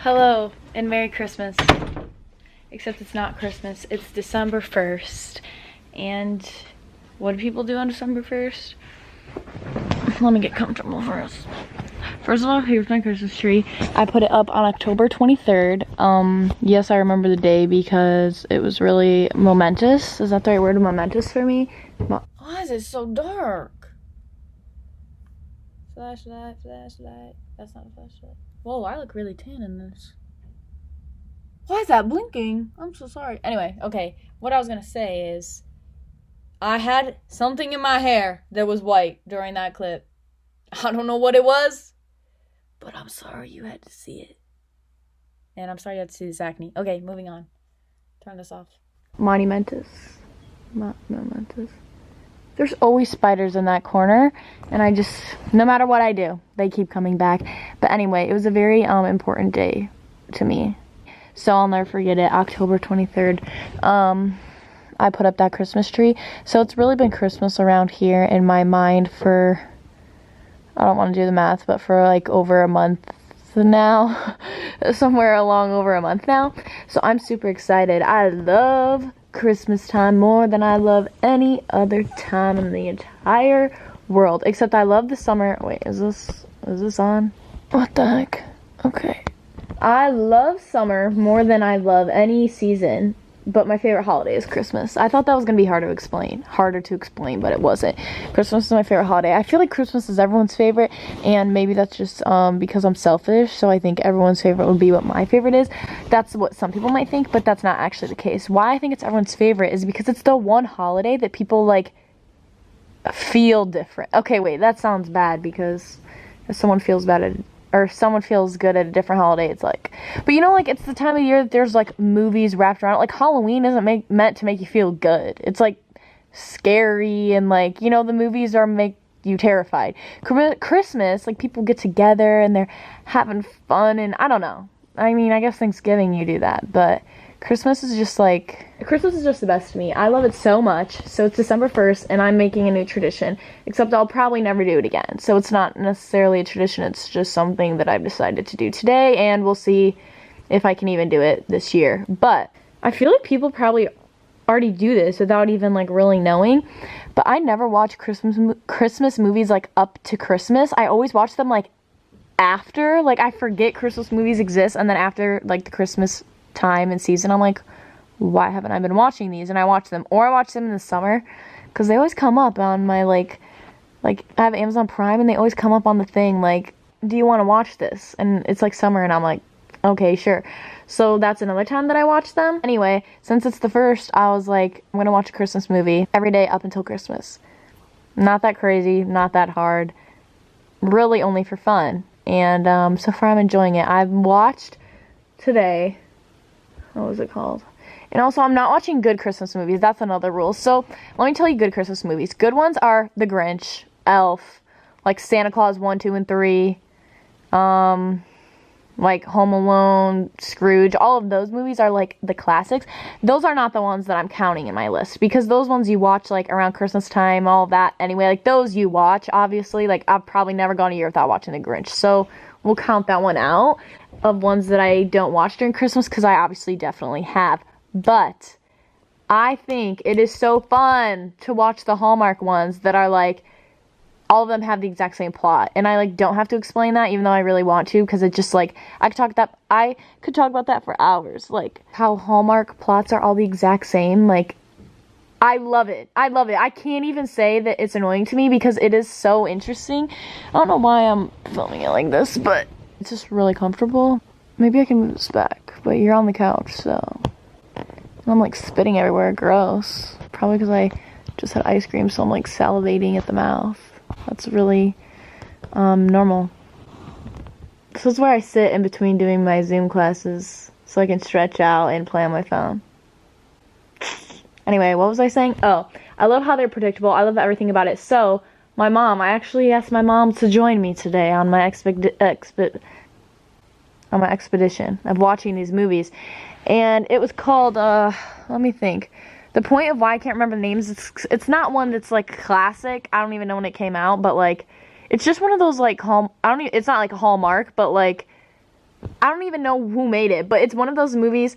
Hello and Merry Christmas. Except it's not Christmas, it's December 1st. And what do people do on December 1st? Let me get comfortable first. First of all, here's my Christmas tree. I put it up on October 23rd. Yes, I remember the day because it was really momentous. Is that the right word? Momentous for me? Why is it so dark? Flashlight, flashlight. That's not a flashlight. Whoa, I look really tan in this. Why is that blinking? I'm so sorry. Anyway, okay. What I was gonna say is, I had something in my hair that was white during that clip. I don't know what it was, but I'm sorry you had to see it. And I'm sorry you had to see this acne. Okay, moving on. Turn this off. Monumentous. Monumentous. There's always spiders in that corner, and I just, no matter what I do, they keep coming back. But anyway, it was a very important day to me. So I'll never forget it, October 23rd. I put up that Christmas tree. So it's really been Christmas around here in my mind for, I don't want to do the math, but for like over a month now. Somewhere along over a month now. So I'm super excited. I love Christmas time more than I love any other time in the entire world. Except I love the summer. Wait, is this on? What the heck? Okay. I love summer more than I love any season, but my favorite holiday is Christmas. I thought that was going to be harder to explain, but it wasn't. Christmas is my favorite holiday. I feel like Christmas is everyone's favorite, and maybe that's just because I'm selfish, so I think everyone's favorite would be what my favorite is. That's what some people might think, but that's not actually the case. Why I think it's everyone's favorite is because it's the one holiday that people, like, feel different. Okay, wait, that sounds bad, because if someone feels bad or someone feels good at a different holiday, it's like, but you know, like, it's the time of year that there's like movies wrapped around it. Like, Halloween isn't meant to make you feel good. It's like scary, and like, you know, the movies are make you terrified. Christmas, like, people get together and they're having fun, and I don't know. I mean, I guess Thanksgiving you do that, but Christmas is just the best to me. I love it so much. So it's December 1st, and I'm making a new tradition, except I'll probably never do it again. So it's not necessarily a tradition, it's just something that I've decided to do today, and we'll see if I can even do it this year. But I feel like people probably already do this without even, like, really knowing. But I never watch Christmas movies, like, up to Christmas. I always watch them, like, after. Like, I forget Christmas movies exist, and then after, like, the Christmas time and season, I'm like, why haven't I been watching these? And I watch them, or I watch them in the summer, because they always come up on my, like I have Amazon Prime, and they always come up on the thing, like, do you want to watch this? And it's like summer, and I'm like, okay, sure. So that's another time that I watch them. Anyway, since it's the 1st, I was like, I'm gonna watch a Christmas movie every day up until Christmas. Not that crazy, not that hard, really only for fun. And so far I'm enjoying it. I've watched today, what was it called? And also, I'm not watching good Christmas movies. That's another rule. So, let me tell you good Christmas movies. Good ones are The Grinch, Elf, like Santa Claus 1, 2, and 3, like Home Alone, Scrooge. All of those movies are, like, the classics. Those are not the ones that I'm counting in my list, because those ones you watch, like, around Christmas time, all of that. Anyway, like, those you watch, obviously. Like, I've probably never gone a year without watching The Grinch. So, we'll count that one out of ones that I don't watch during Christmas, because I obviously definitely have. But I think it is so fun to watch the Hallmark ones that are, like, all of them have the exact same plot, and I, like, don't have to explain that, even though I really want to, because it's just, like, I could talk about that for hours, like, how Hallmark plots are all the exact same. Like, I love it. I can't even say that it's annoying to me, because it is so interesting. I don't know why I'm filming it like this, but it's just really comfortable. Maybe I can move this back, but you're on the couch, so I'm, like, spitting everywhere. Gross. Probably because I just had ice cream, so I'm, like, salivating at the mouth. That's really normal. This is where I sit in between doing my Zoom classes, so I can stretch out and play on my phone. Anyway, what was I saying? Oh, I love how they're predictable. I love everything about it. So, I actually asked my mom to join me today on my expedition of watching these movies. And it was called, let me think. The point of why I can't remember the names, it's not one that's, like, classic. I don't even know when it came out, but, like, it's just one of those, like, it's not, like, a Hallmark, but, like, I don't even know who made it, but it's one of those movies.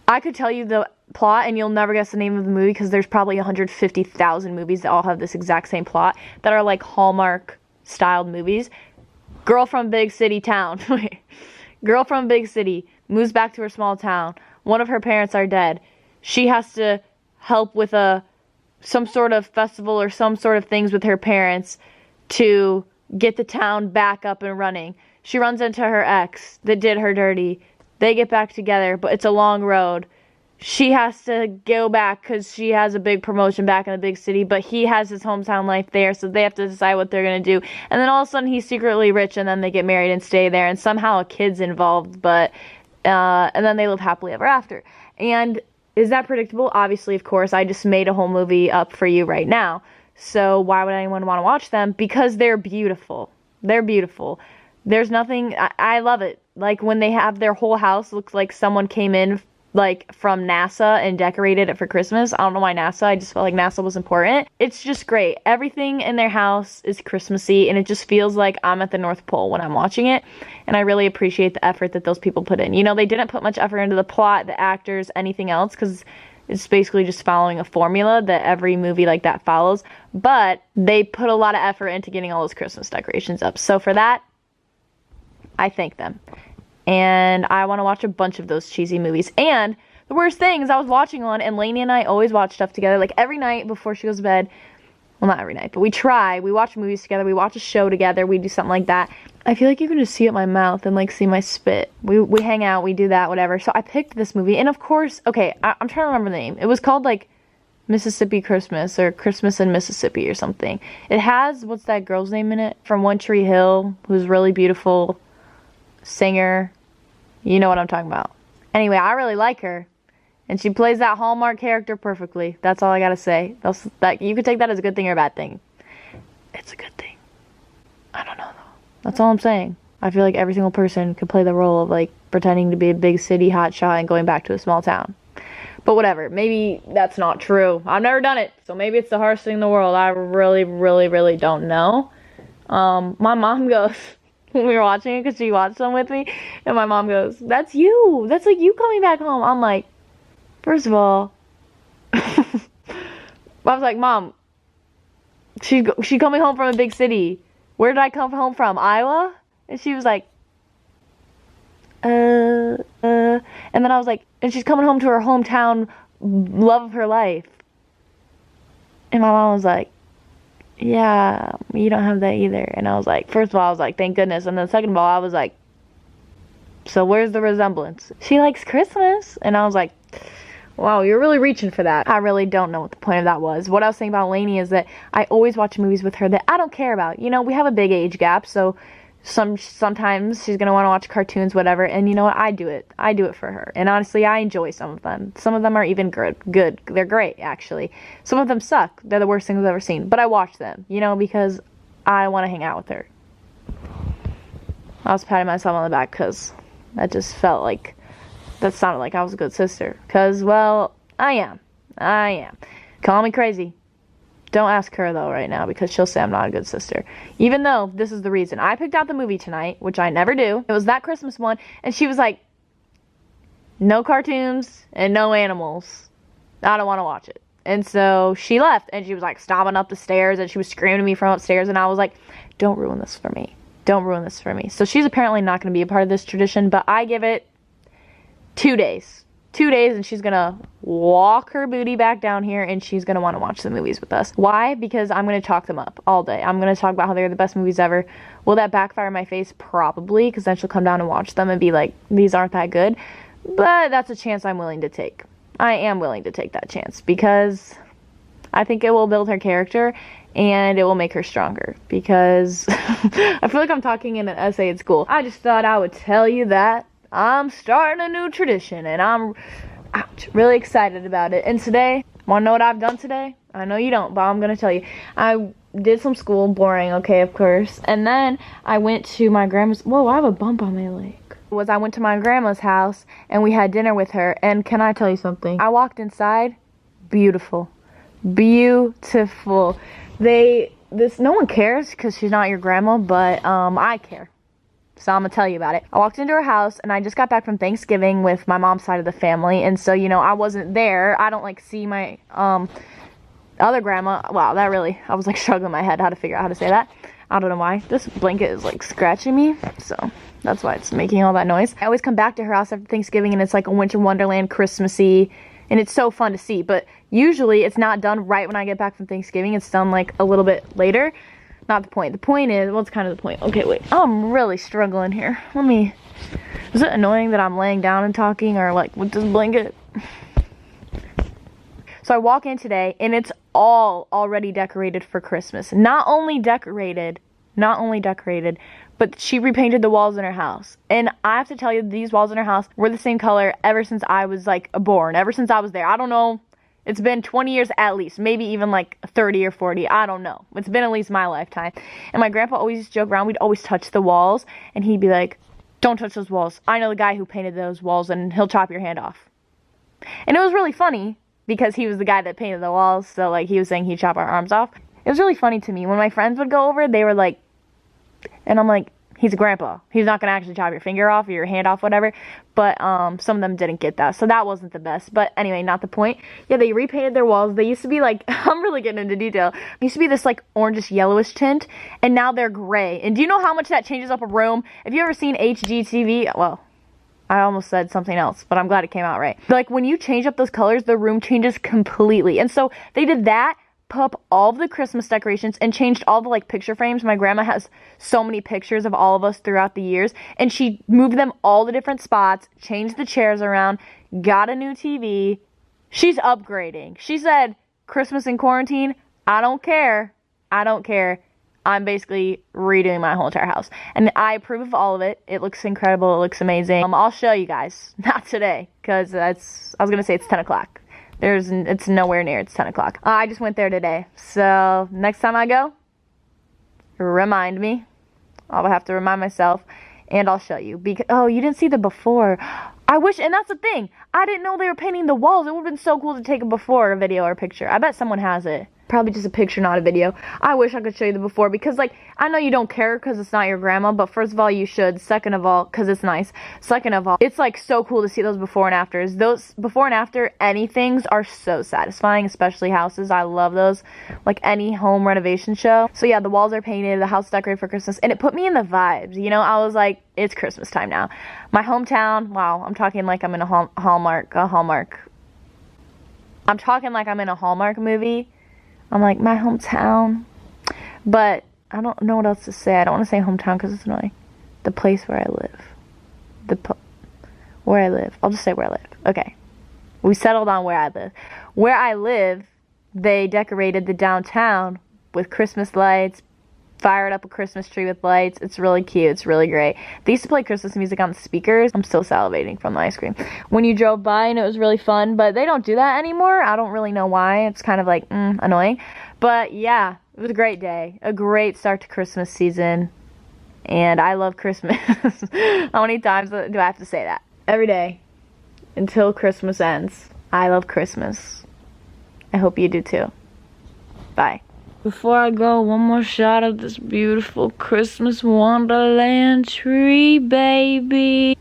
I could tell you the plot and you'll never guess the name of the movie because there's probably 150,000 movies that all have this exact same plot that are like Hallmark styled movies. Girl from big city town. Girl from big city moves back to her small town. One of her parents are dead. She has to help with some sort of festival or some sort of things with her parents to get the town back up and running. She runs into her ex that did her dirty. They get back together, but it's a long road. She has to go back because she has a big promotion back in the big city, but he has his hometown life there, so they have to decide what they're going to do. And then all of a sudden he's secretly rich, and then they get married and stay there, and somehow a kid's involved, but and then they live happily ever after. And is that predictable? Obviously, of course. I just made a whole movie up for you right now. So why would anyone want to watch them? Because they're beautiful. They're beautiful. There's nothing... I love it. Like, when they have their whole house looks like someone came in like from NASA and decorated it for Christmas. I don't know why NASA, I just felt like NASA was important. It's just great. Everything in their house is Christmassy, and it just feels like I'm at the North Pole when I'm watching it, and I really appreciate the effort that those people put in. You know, they didn't put much effort into the plot, the actors, anything else, because it's basically just following a formula that every movie like that follows, but they put a lot of effort into getting all those Christmas decorations up. So for that, I thank them. And I want to watch a bunch of those cheesy movies. And the worst thing is I was watching one, and Lainey and I always watch stuff together, like every night before she goes to bed. Well, not every night, but we try. We watch movies together. We watch a show together. We do something like that. I feel like you can just see it in my mouth and like see my spit. We hang out. We do that, whatever. So I picked this movie. And of course, okay, I'm trying to remember the name. It was called like Mississippi Christmas or Christmas in Mississippi or something. It has, what's that girl's name in it? From One Tree Hill, who's really beautiful. Singer. You know what I'm talking about. Anyway, I really like her. And she plays that Hallmark character perfectly. That's all I gotta say. That you could take that as a good thing or a bad thing. It's a good thing. I don't know though. That's all I'm saying. I feel like every single person could play the role of like pretending to be a big city hotshot and going back to a small town. But whatever. Maybe that's not true. I've never done it. So maybe it's the hardest thing in the world. I really, really, really don't know. My mom goes... when we were watching it, because she watched them with me, and my mom goes, that's you, that's like you coming back home. I'm like, first of all, I was like, Mom, she coming home from a big city. Where did I come home from? Iowa? And she was like, and then I was like, and she's coming home to her hometown love of her life. And my mom was like, yeah, you don't have that either. And I was like, first of all, I was like, thank goodness. And then second of all, I was like, so where's the resemblance? She likes Christmas. And I was like, wow, you're really reaching for that. I really don't know what the point of that was. What I was saying about Lainey is that I always watch movies with her that I don't care about. You know, we have a big age gap, so sometimes she's going to want to watch cartoons, whatever. And you know what? I do it. I do it for her. And honestly, I enjoy some of them. Some of them are even good. They're great, actually. Some of them suck. They're the worst things I've ever seen. But I watch them, you know, because I want to hang out with her. I was patting myself on the back because that just felt like, that sounded like I was a good sister. Because, well, I am. Call me crazy. Don't ask her, though, right now, because she'll say I'm not a good sister. Even though this is the reason. I picked out the movie tonight, which I never do. It was that Christmas one, and she was like, no cartoons and no animals. I don't want to watch it. And so she left, and she was like stomping up the stairs, and she was screaming at me from upstairs, and I was like, don't ruin this for me. Don't ruin this for me. So she's apparently not going to be a part of this tradition, but I give it 2 days. 2 days, and she's gonna walk her booty back down here, and she's gonna want to watch the movies with us. Why? Because I'm gonna talk them up all day. I'm gonna talk about how they're the best movies ever. Will that backfire in my face? Probably, because then she'll come down and watch them and be like, these aren't that good. But that's a chance I'm willing to take. I am willing to take that chance, because I think it will build her character, and it will make her stronger, because I feel like I'm talking in an essay at school. I just thought I would tell you that I'm starting a new tradition, and I'm really excited about it. And today, want to know what I've done today? I know you don't, but I'm going to tell you. I did some school, boring, okay, of course. And then I went to my grandma's. Whoa, I have a bump on my leg. I went to my grandma's house, and we had dinner with her. And can I tell you something? I walked inside. Beautiful. Beautiful. No one cares because she's not your grandma, but I care. So I'm gonna tell you about it. I walked into her house and I just got back from Thanksgiving with my mom's side of the family, and so, you know, I wasn't there. I don't like see my other grandma. Wow, that really, I was like struggling in my head how to figure out how to say that. I don't know why. This blanket is like scratching me, so that's why it's making all that noise. I always come back to her house after Thanksgiving and it's like a winter wonderland, Christmassy, and it's so fun to see. But usually it's not done right when I get back from Thanksgiving. It's done like a little bit later. Not the point. The point is, well, it's kind of the point. Okay, wait. I'm really struggling here. Is it annoying that I'm laying down and talking, or like with this blanket? So I walk in today and it's all already decorated for Christmas. Not only decorated, but she repainted the walls in her house. And I have to tell you, these walls in her house were the same color ever since I was like born, ever since I was there. I don't know. It's been 20 years at least, maybe even like 30 or 40. I don't know. It's been at least my lifetime. And my grandpa always used to joke around. We'd always touch the walls. And he'd be like, don't touch those walls. I know the guy who painted those walls and he'll chop your hand off. And it was really funny because he was the guy that painted the walls. So like he was saying he'd chop our arms off. It was really funny to me. When my friends would go over, they were like, and I'm like, he's a grandpa. He's not going to actually chop your finger off or your hand off, whatever. But some of them didn't get that. So that wasn't the best. But anyway, not the point. Yeah, they repainted their walls. They used to be like, I'm really getting into detail. They used to be this like orangish yellowish tint. And now they're gray. And do you know how much that changes up a room? Have you ever seen HGTV? Well, I almost said something else, but I'm glad it came out right. Like when you change up those colors, the room changes completely. And so they did that. Put up all of the Christmas decorations and changed all the like picture frames. My grandma has so many pictures of all of us throughout the years, and she moved them all the different spots, changed the chairs around, got a new TV. She's upgrading. She said, Christmas in quarantine, I don't care. I'm basically redoing my whole entire house, and I approve of all of it. It looks incredible. It looks amazing. I'll show you guys. Not today, because I was gonna say it's 10 o'clock. It's nowhere near. It's 10 o'clock. I just went there today. So next time I go, remind me. I'll have to remind myself, and I'll show you. Because, oh, you didn't see the before. I wish, and that's the thing. I didn't know they were painting the walls. It would have been so cool to take a before video or a picture. I bet someone has it. Probably just a picture, not a video. I wish I could show you the before because, like, I know you don't care because it's not your grandma, but first of all, you should. Second of all, because it's nice. Second of all, it's, like, so cool to see those before and afters. Those before and after anythings are so satisfying, especially houses. I love those. Like, any home renovation show. So, yeah, the walls are painted, the house is decorated for Christmas, and it put me in the vibes. You know, I was like, it's Christmas time now. My hometown, wow, I'm talking like I'm in a Hallmark. I'm talking like I'm in a Hallmark movie. I'm like, my hometown. But I don't know what else to say. I don't want to say hometown because it's annoying. The place where I live. Where I live. I'll just say where I live. Okay. We settled on where I live. Where I live, they decorated the downtown with Christmas lights, fired up a Christmas tree with lights. It's really cute. It's really great. They used to play Christmas music on the speakers. I'm still salivating from the ice cream. When you drove by and it was really fun, but they don't do that anymore. I don't really know why. It's kind of like, annoying. But yeah, it was a great day. A great start to Christmas season. And I love Christmas. How many times do I have to say that? Every day. Until Christmas ends. I love Christmas. I hope you do too. Bye. Before I go, one more shot of this beautiful Christmas Wonderland tree, baby.